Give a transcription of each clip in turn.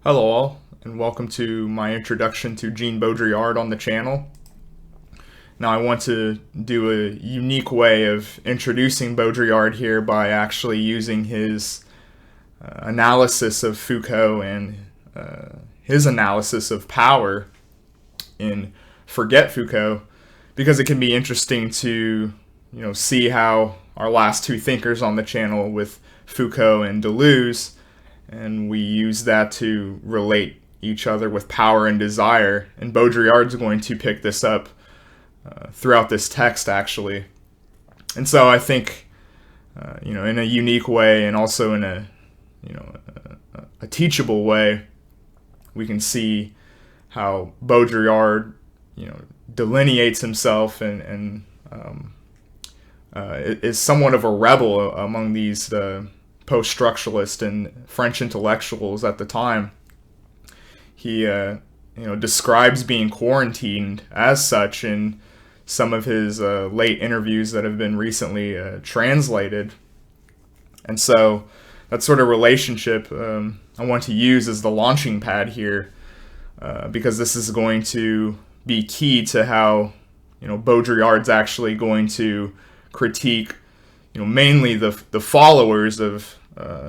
Hello all, and welcome to my introduction to Jean Baudrillard on the channel. Now I want to do a unique way of introducing Baudrillard here by actually using his analysis of Foucault and his analysis of power in Forget Foucault, because it can be interesting to see how our last two thinkers on the channel with Foucault and Deleuze, and we use that to relate each other with power and desire. And Baudrillard's going to pick this up throughout this text, actually. And so I think, in a unique way and also in a teachable way, we can see how Baudrillard, delineates himself and is somewhat of a rebel among these post-structuralist and French intellectuals at the time. He, describes being quarantined as such in some of his late interviews that have been recently translated. And so that sort of relationship I want to use as the launching pad here, because this is going to be key to how, Baudrillard's actually going to critique mainly the followers of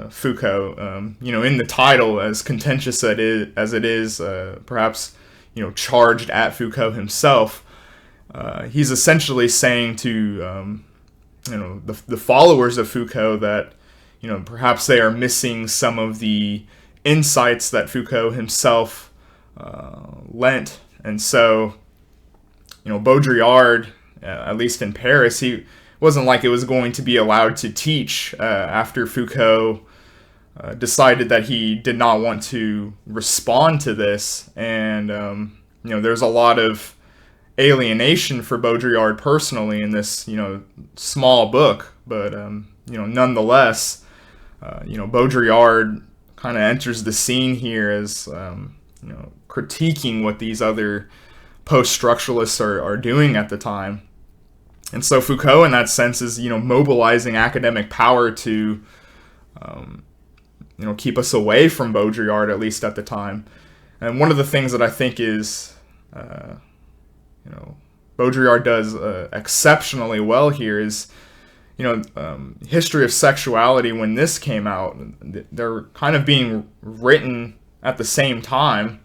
Foucault, in the title, as contentious as it is, perhaps, charged at Foucault himself. He's essentially saying to, the followers of Foucault that, perhaps they are missing some of the insights that Foucault himself lent. And so, Baudrillard, at least in Paris, he wasn't like it was going to be allowed to teach after Foucault decided that he did not want to respond to this. And, there's a lot of alienation for Baudrillard personally in this, small book. But, nonetheless, Baudrillard kind of enters the scene here as, critiquing what these other post-structuralists are doing at the time. And so Foucault, in that sense, is, mobilizing academic power to, keep us away from Baudrillard, at least at the time. And one of the things that I think is, Baudrillard does exceptionally well here is, history of sexuality. When this came out, they're kind of being written at the same time,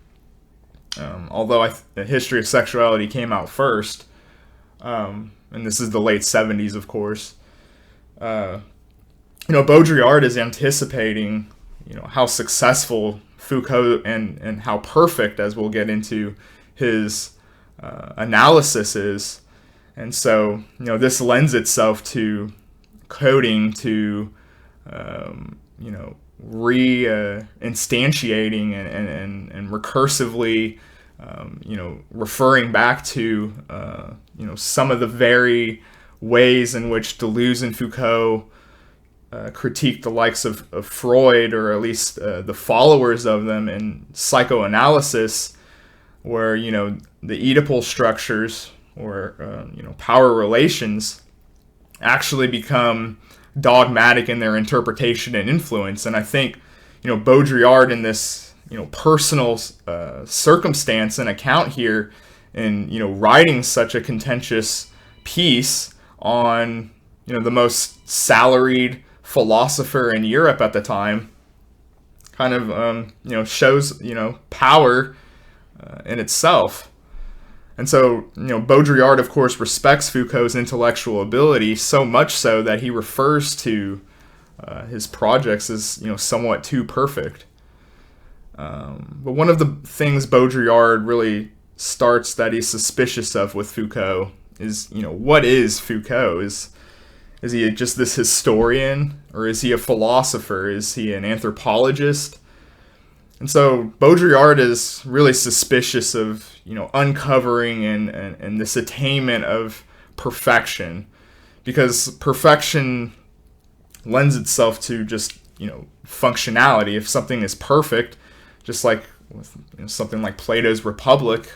although the history of sexuality came out first. And this is the late 70s, of course. Baudrillard is anticipating, how successful Foucault and how perfect, as we'll get into, his analysis is. And so, this lends itself to coding, to, re-instantiating and recursively, referring back to, some of the very ways in which Deleuze and Foucault critiqued the likes of Freud, or at least the followers of them, in psychoanalysis, where, the Oedipal structures, or, power relations, actually become dogmatic in their interpretation and influence. And I think, Baudrillard, in this, personal circumstance and account here, in, writing such a contentious piece on, the most salaried philosopher in Europe at the time, kind of, shows, power in itself. And so, Baudrillard, of course, respects Foucault's intellectual ability, so much so that he refers to his projects as, somewhat too perfect. But one of the things Baudrillard really starts that he's suspicious of with Foucault is, what is Foucault? Is he just this historian, or is he a philosopher? Is he an anthropologist? And so Baudrillard is really suspicious of, uncovering and this attainment of perfection, because perfection lends itself to just, functionality. If something is perfect, just like with something like Plato's Republic,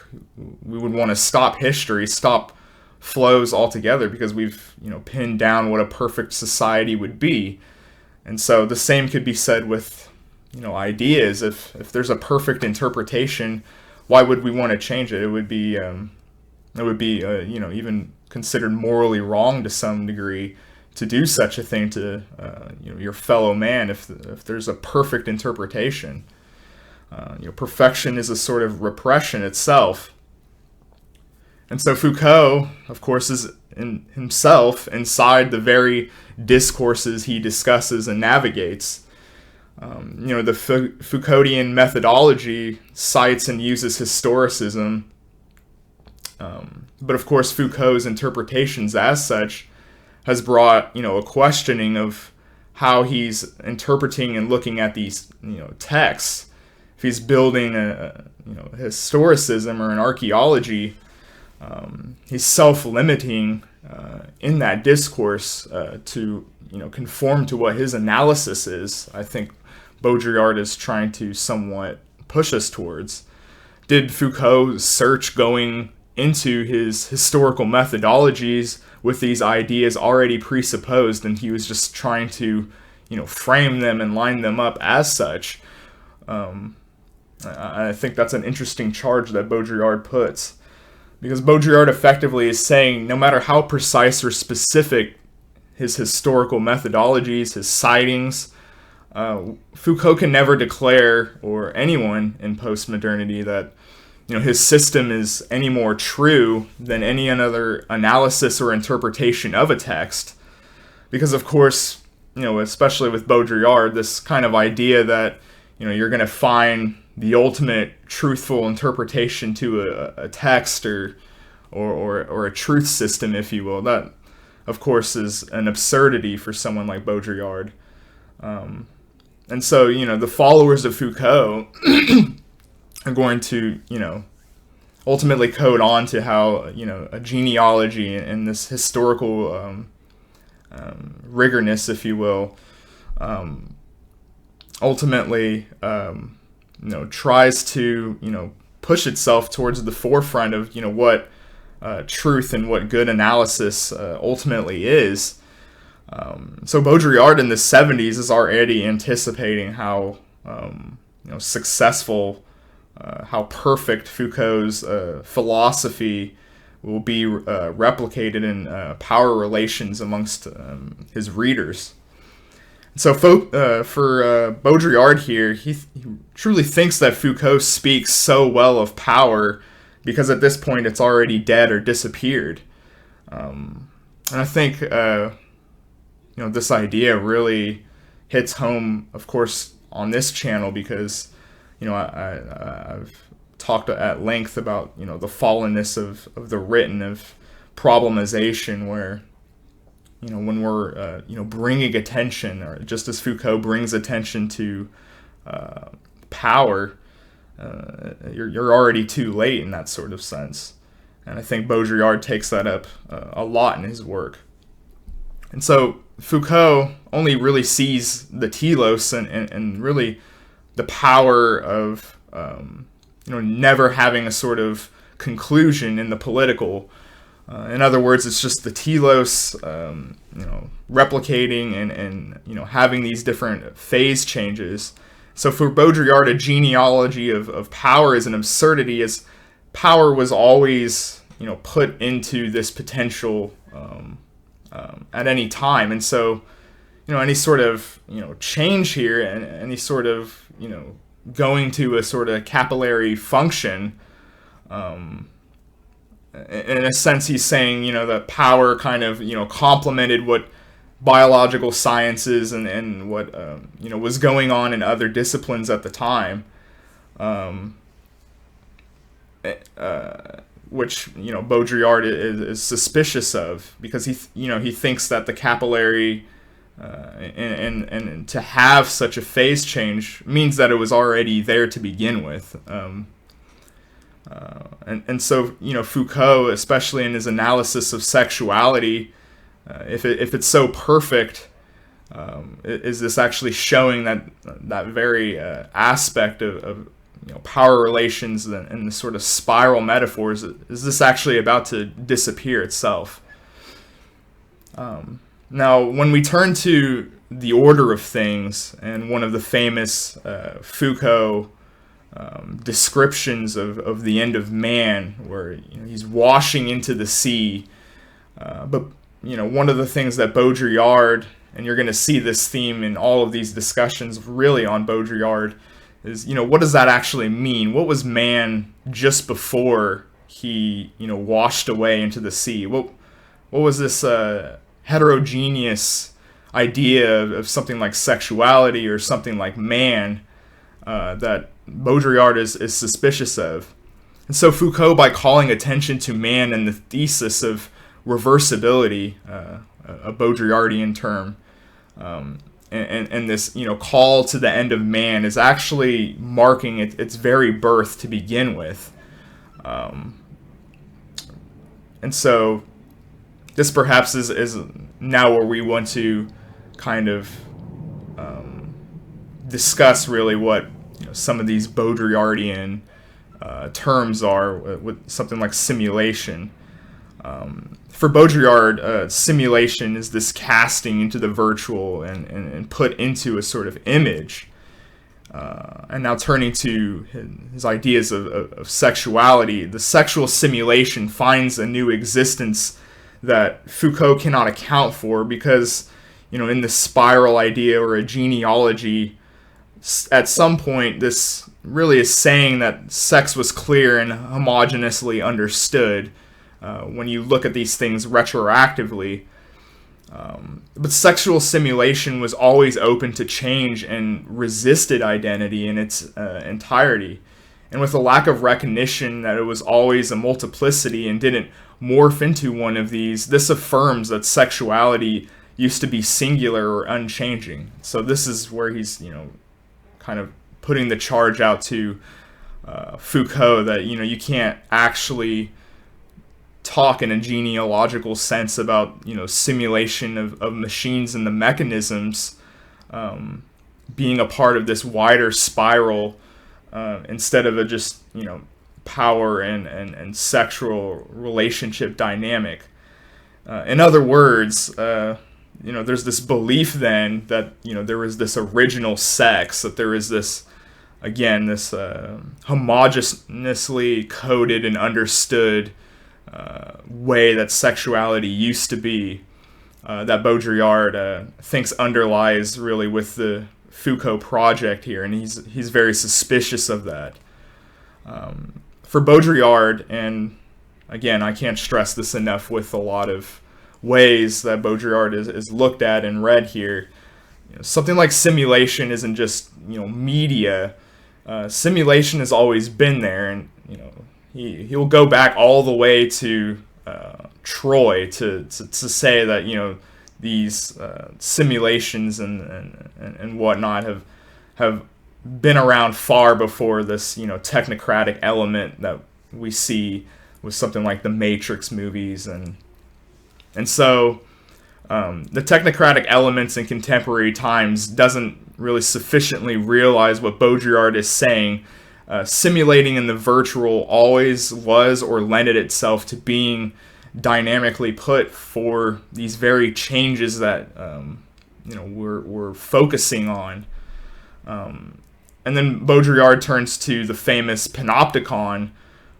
we would want to stop history, stop flows altogether, because we've, pinned down what a perfect society would be. And so the same could be said with, ideas. If there's a perfect interpretation, why would we want to change it? It would be even considered morally wrong to some degree to do such a thing to your fellow man if there's a perfect interpretation. Perfection is a sort of repression itself. And so Foucault, of course, is himself inside the very discourses he discusses and navigates. The Foucauldian methodology cites and uses historicism, but of course Foucault's interpretations as such has brought a questioning of how he's interpreting and looking at these texts. If he's building a historicism or an archaeology, he's self-limiting in that discourse to conform to what his analysis is. I think Baudrillard is trying to somewhat push us towards. Did Foucault search going into his historical methodologies with these ideas already presupposed, and he was just trying to frame them and line them up as such? I think that's an interesting charge that Baudrillard puts, because Baudrillard effectively is saying no matter how precise or specific his historical methodologies, his citings, Foucault can never declare, or anyone in postmodernity, that his system is any more true than any other analysis or interpretation of a text. Because of course, especially with Baudrillard, this kind of idea that you're going to find the ultimate truthful interpretation to a text or a truth system, if you will, that of course is an absurdity for someone like Baudrillard. And so the followers of Foucault are going to ultimately code on to how a genealogy and this historical rigorness, if you will, ultimately tries to push itself towards the forefront of what truth and what good analysis ultimately is. So Baudrillard in the 70s is already anticipating how successful, how perfect Foucault's philosophy will be replicated in power relations amongst his readers. So for Baudrillard here, he truly thinks that Foucault speaks so well of power because at this point it's already dead or disappeared. And I think this idea really hits home, of course, on this channel because I've talked at length about the fallenness of the written, of problematization, where when we're bringing attention, or just as Foucault brings attention to power, you're already too late in that sort of sense. And I think Baudrillard takes that up a lot in his work. And so Foucault only really sees the telos and really the power of never having a sort of conclusion in the political. In other words, it's just the telos, replicating and having these different phase changes. So for Baudrillard, a genealogy of power is an absurdity, as power was always put into this potential at any time. And so any sort of change here and any sort of going to a sort of capillary function, in a sense he's saying that power kind of complemented what biological sciences and what was going on in other disciplines at the time, which Baudrillard is suspicious of, because he thinks that the capillary and to have such a phase change means that it was already there to begin with. And so Foucault, especially in his analysis of sexuality, if it's so perfect, is this actually showing that very aspect of power relations and the sort of spiral metaphors? Is this actually about to disappear itself? Now, when we turn to the order of things, and one of the famous Foucault descriptions of the end of man, where he's washing into the sea. But one of the things that Baudrillard, and you're going to see this theme in all of these discussions really on Baudrillard, is what does that actually mean? What was man just before he washed away into the sea? What was this heterogeneous idea of something like sexuality or something like man that Baudrillard is suspicious of? And so Foucault, by calling attention to man and the thesis of reversibility, a Baudrillardian term, and this call to the end of man, is actually marking its very birth to begin with. And so this perhaps is now where we want to kind of discuss really what some of these Baudrillardian terms are, with something like simulation. For Baudrillard, simulation is this casting into the virtual and put into a sort of image. And now turning to his ideas of sexuality, the sexual simulation finds a new existence that Foucault cannot account for, because in the spiral idea or a genealogy, at some point this really is saying that sex was clear and homogeneously understood when you look at these things retroactively. But sexual simulation was always open to change and resisted identity in its entirety. And with a lack of recognition that it was always a multiplicity and didn't morph into one of these, this affirms that sexuality used to be singular or unchanging. So this is where he's, kind of putting the charge out to Foucault that, you can't actually talk in a genealogical sense about, simulation of machines and the mechanisms being a part of this wider spiral instead of a just, power and sexual relationship dynamic. In other words, there's this belief then that, there is this original sex, that there is this, again, this homogeneously coded and understood way that sexuality used to be, that Baudrillard thinks underlies really with the Foucault project here, and he's very suspicious of that. For Baudrillard, and again, I can't stress this enough with a lot of ways that Baudrillard is looked at and read here, something like simulation isn't just media. Simulation has always been there, and he'll go back all the way to Troy to say that these simulations and whatnot have been around far before this technocratic element that we see with something like the Matrix movies, and so the technocratic elements in contemporary times doesn't really sufficiently realize what Baudrillard is saying. Simulating in the virtual always was or lended itself to being dynamically put for these very changes that we're focusing on. And then Baudrillard turns to the famous panopticon,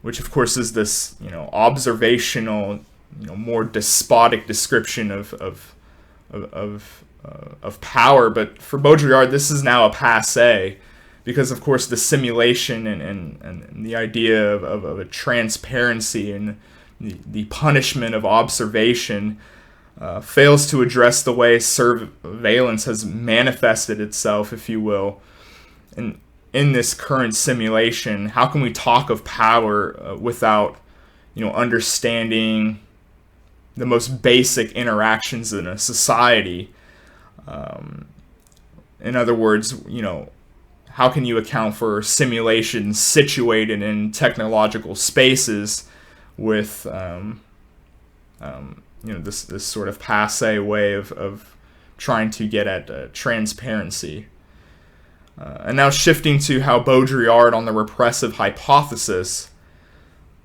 which of course is this observational, more despotic description of power. But for Baudrillard, this is now a passé, because of course the simulation and the idea of a transparency and the punishment of observation fails to address the way surveillance has manifested itself, if you will. And in this current simulation, how can we talk of power without understanding the most basic interactions in a society? In other words, how can you account for simulations situated in technological spaces with this sort of passé way of trying to get at transparency? And now shifting to how Baudrillard on the repressive hypothesis.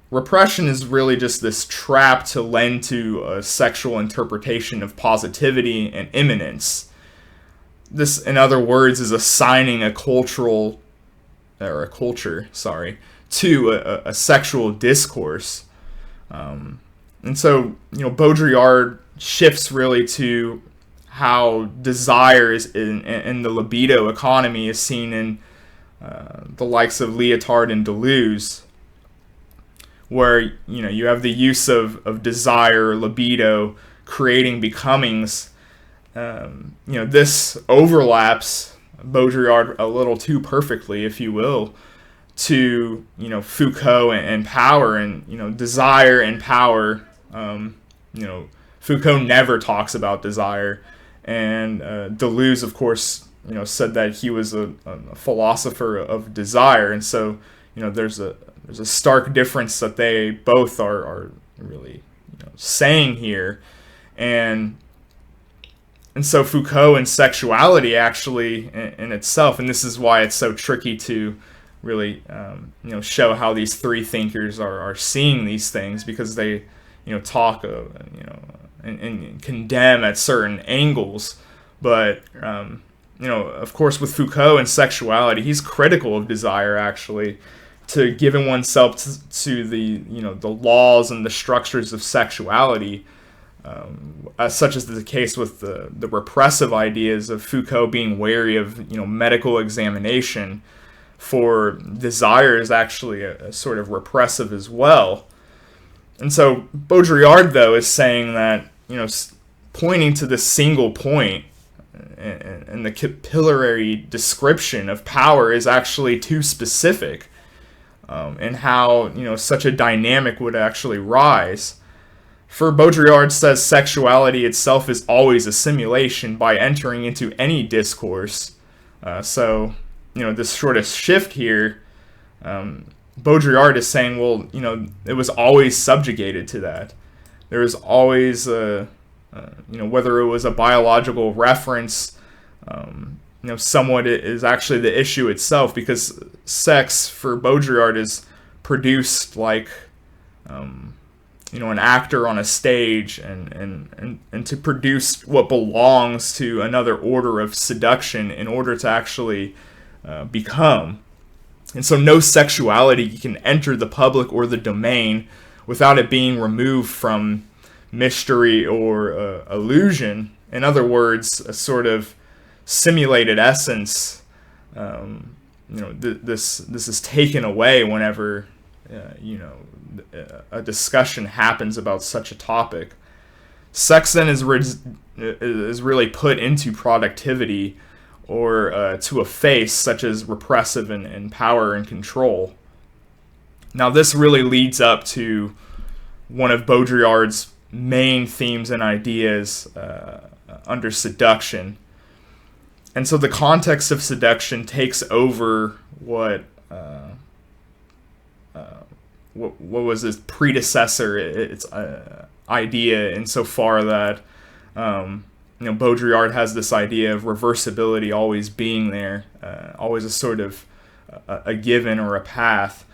Repression is really just this trap to lend to a sexual interpretation of positivity and immanence. this, in other words, is assigning a culture to a sexual discourse. And so, Baudrillard shifts really to how desire is in the libido economy is seen in the likes of Lyotard and Deleuze, where you have the use of desire, libido, creating becomings. This overlaps Baudrillard a little too perfectly, if you will, to Foucault and power and desire and power. Foucault never talks about desire, and Deleuze, of course, said that he was a philosopher of desire, and so there's a stark difference that they both are really saying here, and so Foucault and sexuality actually in itself, and this is why it's so tricky to really show how these three thinkers are seeing these things, because they talk and condemn at certain angles, but of course with Foucault and sexuality, he's critical of desire, actually, to giving oneself to the the laws and the structures of sexuality, such as the case with the repressive ideas of Foucault being wary of medical examination for desire is actually a sort of repressive as well. And so Baudrillard, though, is saying that pointing to the single point and the capillary description of power is actually too specific, and how such a dynamic would actually rise. For Baudrillard says sexuality itself is always a simulation by entering into any discourse. So this sort of shift here, Baudrillard is saying, well, it was always subjugated to that. There was always whether it was a biological reference, somewhat it is actually the issue itself, because sex for Baudrillard is produced like an actor on a stage, and to produce what belongs to another order of seduction in order to actually become. And so no sexuality can enter the public or the domain without it being removed from mystery or illusion. In other words, a sort of simulated essence. This is taken away whenever a discussion happens about such a topic. Sex then is really put into productivity, or to a face such as repressive and power and control. Now this really leads up to one of Baudrillard's main themes and ideas under seduction. And so the context of seduction takes over what was his predecessor, its idea, insofar that Baudrillard has this idea of reversibility always being there, always a sort of a given or a path.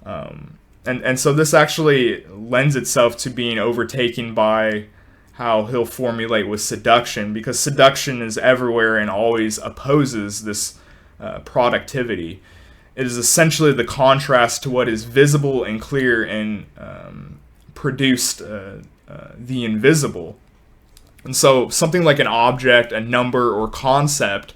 And so this actually lends itself to being overtaken by how he'll formulate with seduction, because seduction is everywhere and always opposes this productivity. It is essentially the contrast to what is visible and clear and produced the invisible. And so something like an object, a number, or concept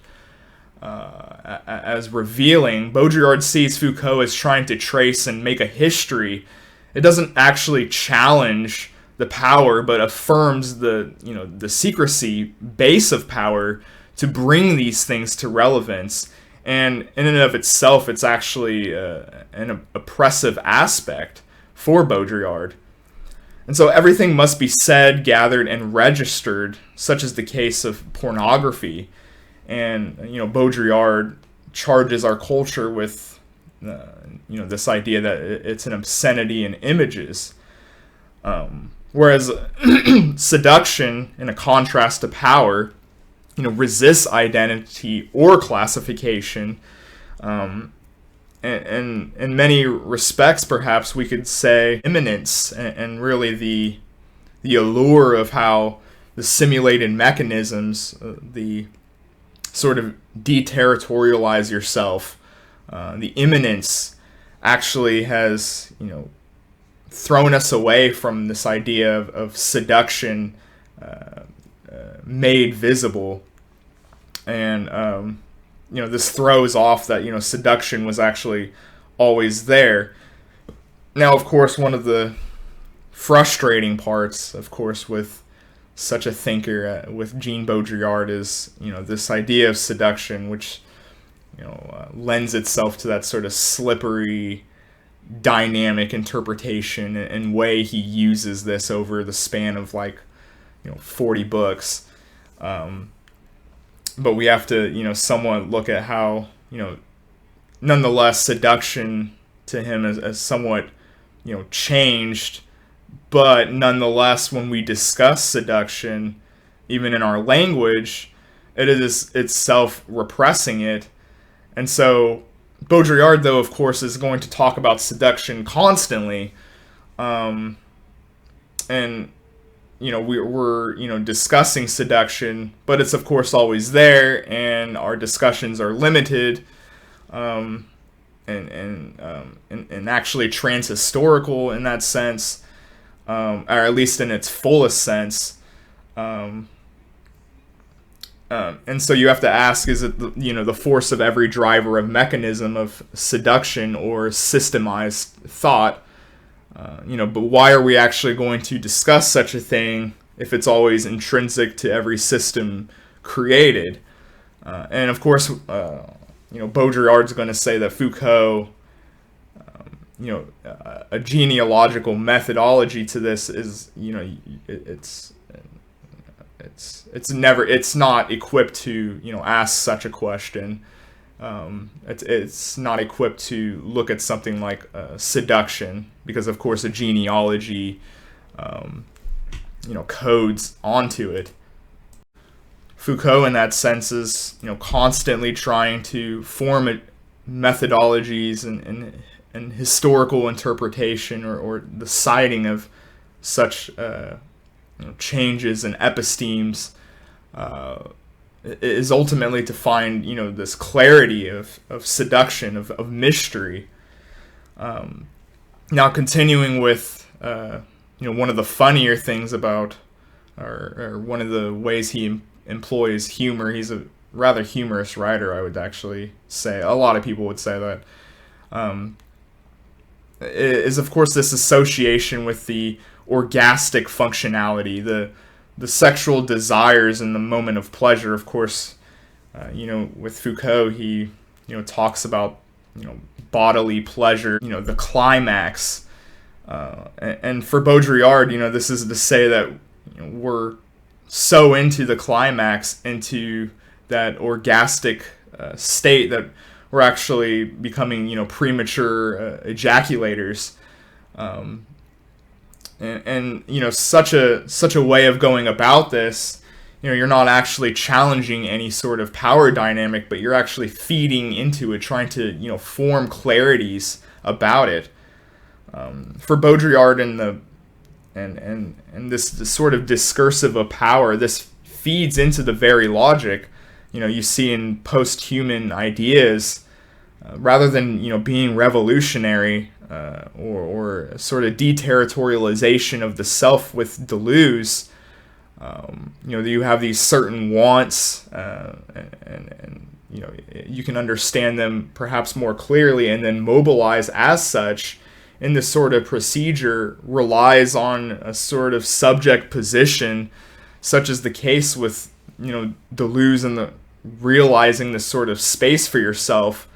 as revealing, Baudrillard sees Foucault as trying to trace and make a history. It doesn't actually challenge the power, but affirms the secrecy base of power to bring these things to relevance. And in and of itself, it's actually an oppressive aspect for Baudrillard. And so everything must be said, gathered, and registered, such as the case of pornography. And Baudrillard charges our culture with this idea that it's an obscenity in images. Whereas seduction, in a contrast to power, resists identity or classification. And in many respects, perhaps we could say immanence, and really the allure of how the simulated mechanisms, the sort of deterritorialize yourself. The immanence actually has, thrown us away from this idea of seduction made visible. And, this throws off that, seduction was actually always there. Now, of course, one of the frustrating parts, of course, with such a thinker, with Jean Baudrillard, is, this idea of seduction, which, lends itself to that sort of slippery, dynamic interpretation and way he uses this over the span of 40 books. But we have to, somewhat look at how, nonetheless, seduction to him is somewhat, changed. But nonetheless, when we discuss seduction, even in our language, it is itself repressing it. And so Baudrillard, though, of course, is going to talk about seduction constantly. And, we're discussing seduction, but it's, of course, always there, and our discussions are limited, and actually transhistorical in that sense, or at least in its fullest sense. And so you have to ask, is it the force of every driver of mechanism of seduction or systemized thought? But why are we actually going to discuss such a thing if it's always intrinsic to every system created? And of course, Baudrillard's going to say that Foucault, a genealogical methodology to this is, it's not equipped to, ask such a question. It's not equipped to look at something like seduction, because of course a genealogy, codes onto it. Foucault, in that sense, is constantly trying to form methodologies and historical interpretation or the citing of such changes and epistemes. Is ultimately to find, this clarity of seduction, of mystery. Now, continuing with, one of the funnier things about, or one of the ways he employs humor, he's a rather humorous writer, I would actually say. A lot of people would say that. Is, of course, this association with the orgastic functionality, the sexual desires in the moment of pleasure. Of course, with Foucault, he, talks about, bodily pleasure, the climax. And for Baudrillard, this is to say that we're so into the climax, into that orgastic state, that we're actually becoming, premature ejaculators. And such a way of going about this, you're not actually challenging any sort of power dynamic, but you're actually feeding into it, trying to form clarities about it. For Baudrillard and this sort of discursive of power, this feeds into the very logic you see in post-human ideas, rather than being revolutionary. Or sort of deterritorialization of the self with Deleuze, you have these certain wants, and you can understand them perhaps more clearly, and then mobilize as such. And this sort of procedure relies on a sort of subject position, such as the case with Deleuze and the realizing this sort of space for yourself.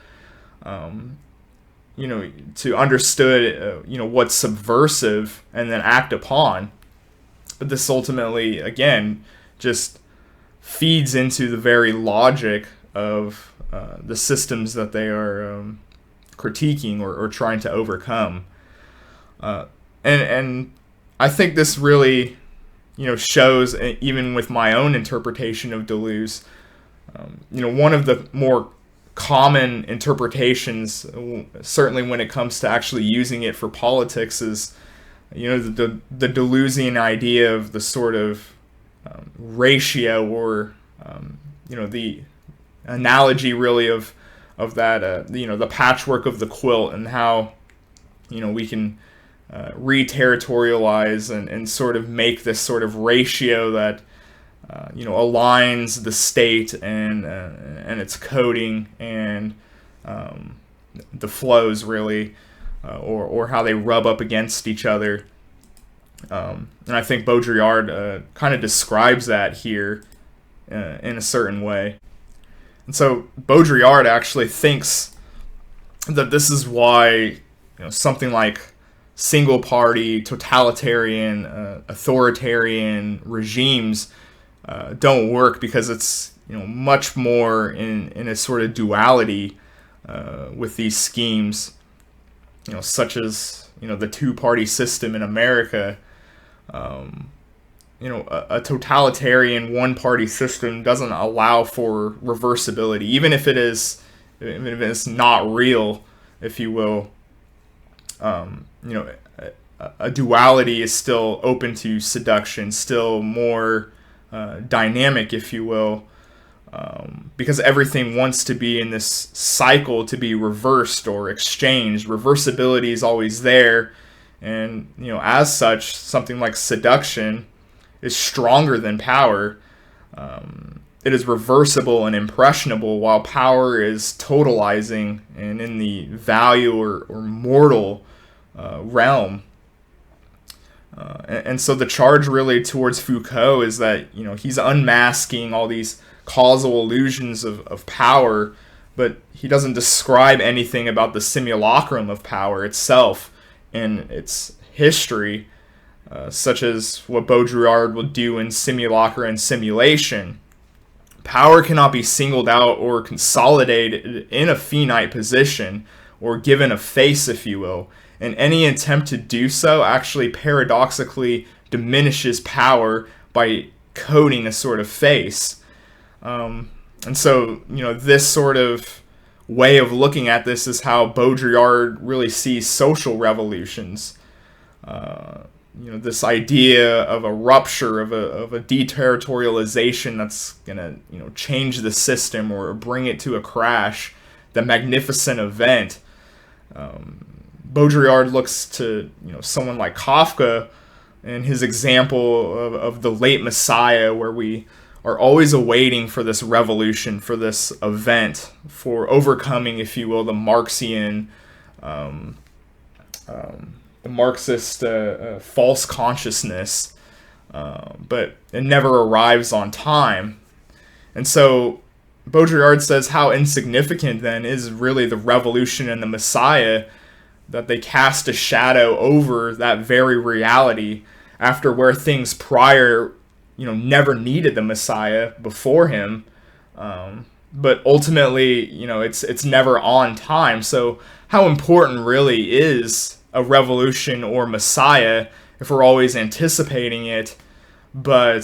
To understood, what's subversive and then act upon. But this ultimately, again, just feeds into the very logic of the systems that they are critiquing or trying to overcome. And I think this really, shows, even with my own interpretation of Deleuze, one of the more common interpretations, certainly when it comes to actually using it for politics, is the Deleuzian idea of the sort of ratio, or the analogy really of that the patchwork of the quilt, and how we can re-territorialize and sort of make this sort of ratio that aligns the state and its coding and the flows really, or how they rub up against each other. And I think Baudrillard kind of describes that here in a certain way. And so Baudrillard actually thinks that this is why something like single-party, totalitarian, authoritarian regimes don't work, because it's much more in a sort of duality with these schemes, such as the two-party system in America. A totalitarian one-party system doesn't allow for reversibility, even if it's not real, if you will. A duality is still open to seduction, still more dynamic, if you will, because everything wants to be in this cycle to be reversed or exchanged. Reversibility is always there, and as such, something like seduction is stronger than power. It is reversible and impressionable, while power is totalizing and in the value or mortal realm. And so the charge really towards Foucault is that he's unmasking all these causal illusions of power, but he doesn't describe anything about the simulacrum of power itself and its history, such as what Baudrillard will do in Simulacra and Simulation. Power cannot be singled out or consolidated in a finite position or given a face, if you will. And any attempt to do so actually paradoxically diminishes power by coding a sort of face. And so, this sort of way of looking at this is how Baudrillard really sees social revolutions. This idea of a rupture, of a deterritorialization that's gonna, change the system or bring it to a crash, the magnificent event. Baudrillard looks to someone like Kafka and his example of the late Messiah, where we are always awaiting for this revolution, for this event, for overcoming, if you will, the Marxian, the Marxist false consciousness, but it never arrives on time. And so Baudrillard says how insignificant then is really the revolution and the Messiah, that they cast a shadow over that very reality, after where things prior, never needed the Messiah before him. But ultimately, it's never on time. So how important really is a revolution or Messiah if we're always anticipating it, but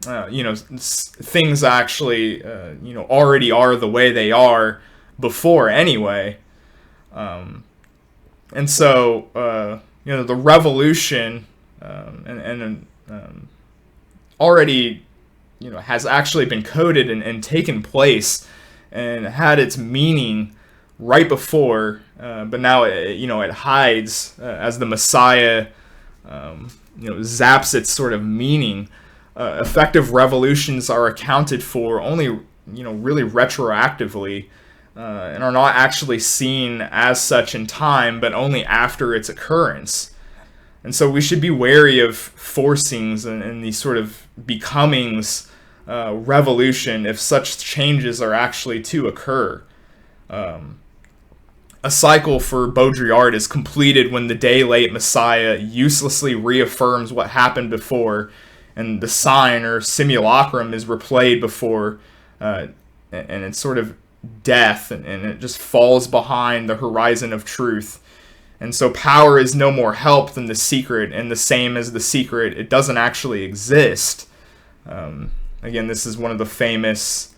things actually already are the way they are before anyway. And so the revolution already has actually been coded and taken place and had its meaning right before, but now it hides as the Messiah zaps its sort of meaning. Effective revolutions are accounted for only really retroactively, and are not actually seen as such in time, but only after its occurrence. And so we should be wary of forcings and these sort of becomings revolution if such changes are actually to occur. A cycle for Baudrillard is completed when the day-late Messiah uselessly reaffirms what happened before, and the sign or simulacrum is replayed before, and it's sort of death, and it just falls behind the horizon of truth. And so power is no more help than the secret, and the same as the secret, it doesn't actually exist. Again, this is one of the famous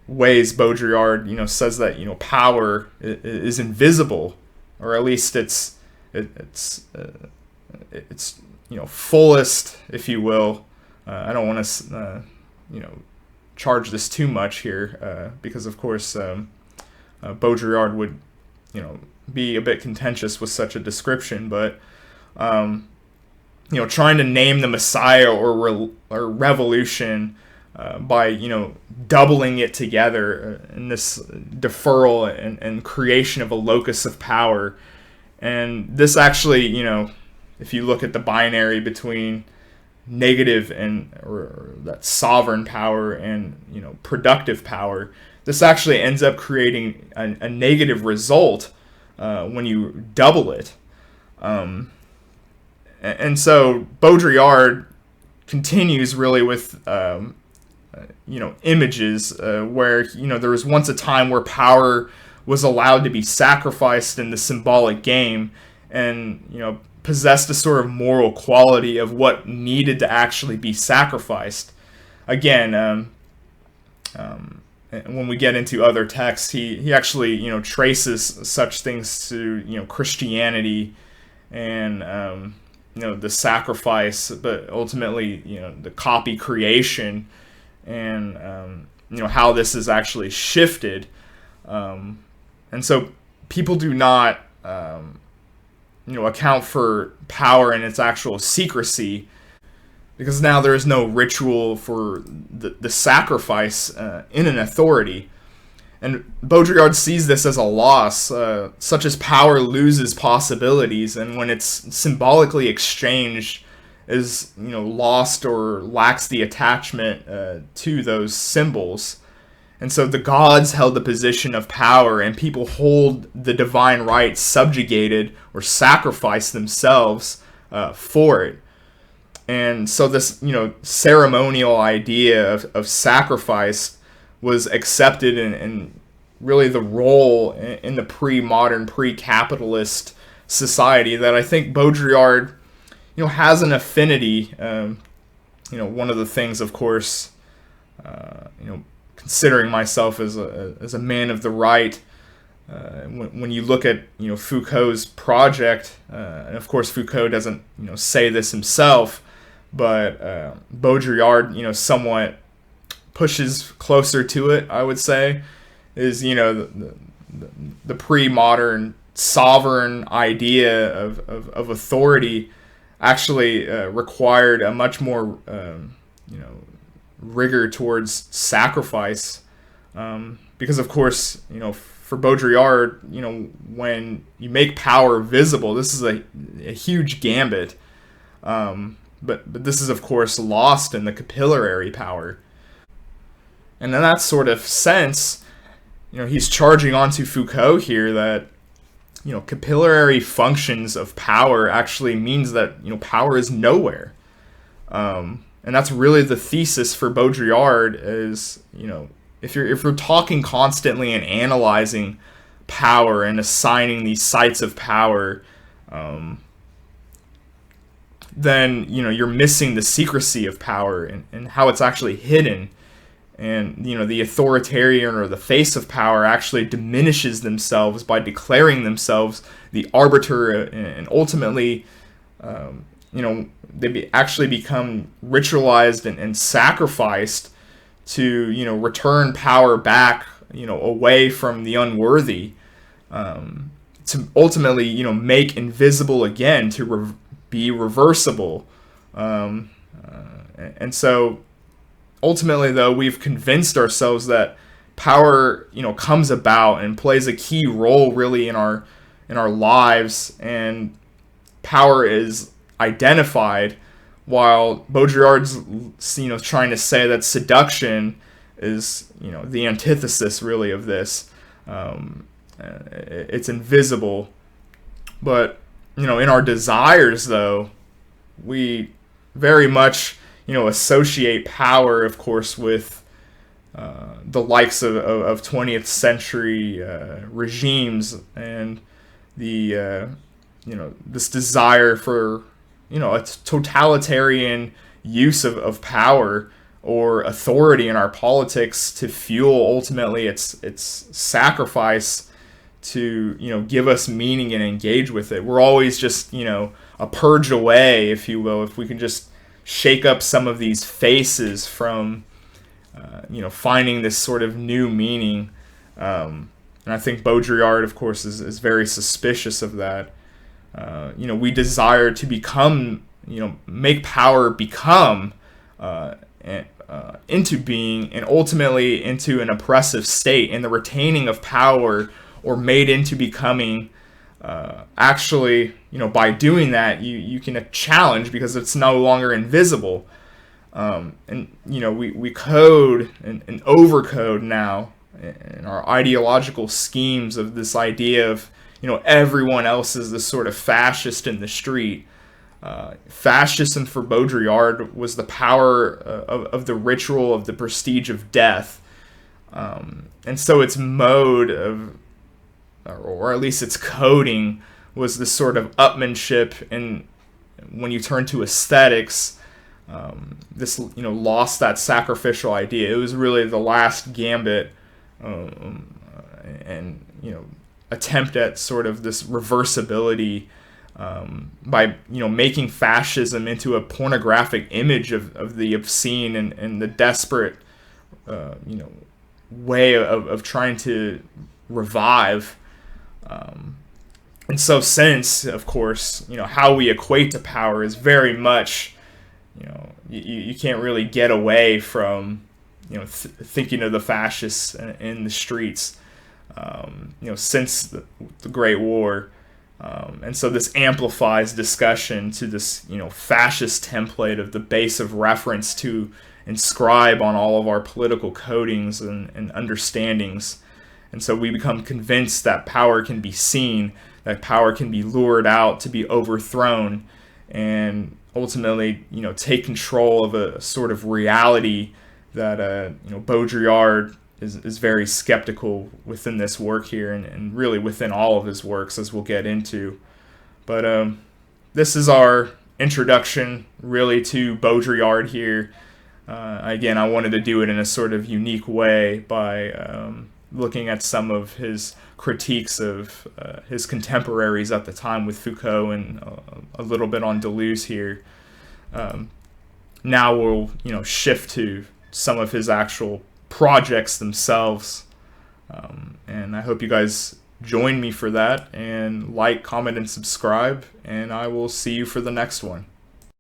ways Baudrillard, says that power is invisible, or at least it's fullest, if you will. I don't want to charge this too much here, because of course Baudrillard would, be a bit contentious with such a description. But trying to name the Messiah or revolution by doubling it together in this deferral and creation of a locus of power. And this actually, if you look at the binary between negative or that sovereign power and productive power, this actually ends up creating a negative result when you double it. And so Baudrillard continues really with images where there was once a time where power was allowed to be sacrificed in the symbolic game, and possessed a sort of moral quality of what needed to actually be sacrificed. Again, when we get into other texts, he actually traces such things to Christianity and the sacrifice, but ultimately the copy creation, and how this is actually shifted, and so people do not account for power and its actual secrecy, because now there is no ritual for the sacrifice in an authority. And Baudrillard sees this as a loss, such as power loses possibilities, and when it's symbolically exchanged, is lost or lacks the attachment to those symbols. And so the gods held the position of power, and people hold the divine right subjugated or sacrifice themselves for it. And so this ceremonial idea of sacrifice was accepted in really the role in the pre-modern, pre-capitalist society that I think Baudrillard has an affinity. One of the things, of course, considering myself as a man of the right, when you look at Foucault's project, and of course Foucault doesn't say this himself, but Baudrillard somewhat pushes closer to it, I would say, is the pre-modern sovereign idea of authority actually required a much more rigor towards sacrifice, because of course for Baudrillard, when you make power visible, this is a huge gambit, but this is of course lost in the capillary power. And in that sort of sense, he's charging onto Foucault here that capillary functions of power actually means that power is nowhere. And that's really the thesis for Baudrillard is, if you're talking constantly and analyzing power and assigning these sites of power, then, you're missing the secrecy of power and how it's actually hidden. And, the authoritarian or the face of power actually diminishes themselves by declaring themselves the arbiter, and ultimately, they actually become ritualized and sacrificed to, return power back, away from the unworthy, to ultimately, make invisible again, to be reversible. And so ultimately, though, we've convinced ourselves that power, comes about and plays a key role really in our lives, and power is identified, while Baudrillard's trying to say that seduction is the antithesis really of this. It's invisible, but in our desires, though, we very much associate power, of course, with the likes of 20th century regimes, and the this desire for a totalitarian use of power or authority in our politics to fuel ultimately its sacrifice to give us meaning and engage with it. We're always just a purge away, if you will, if we can just shake up some of these faces from finding this sort of new meaning. And I think Baudrillard, of course, is very suspicious of that. We desire to become, make power become into being, and ultimately into an oppressive state. And the retaining of power, or made into becoming, actually, by doing that, you can challenge, because it's no longer invisible. We code and overcode now in our ideological schemes of this idea of, everyone else is this sort of fascist in the street. Fascism for Baudrillard was the power of the ritual of the prestige of death. And so its mode of, or at least its coding, was this sort of upmanship. And when you turn to aesthetics, this lost that sacrificial idea. It was really the last gambit, and attempt at sort of this reversibility, by making fascism into a pornographic image of the obscene and the desperate way of trying to revive. And so, since, of course, how we equate to power is very much, you can't really get away from, thinking of the fascists in the streets, since the Great War. And so this amplifies discussion to this, fascist template of the base of reference to inscribe on all of our political codings and understandings. And so we become convinced that power can be seen, that power can be lured out to be overthrown, and ultimately, take control of a sort of reality that, Baudrillard is very skeptical within this work here, and really within all of his works, as we'll get into. But this is our introduction, really, to Baudrillard here. Again, I wanted to do it in a sort of unique way by looking at some of his critiques of his contemporaries at the time with Foucault, and a little bit on Deleuze here. Now we'll, shift to some of his actual projects themselves. And I hope you guys join me for that, and like, comment, and subscribe, and I will see you for the next one.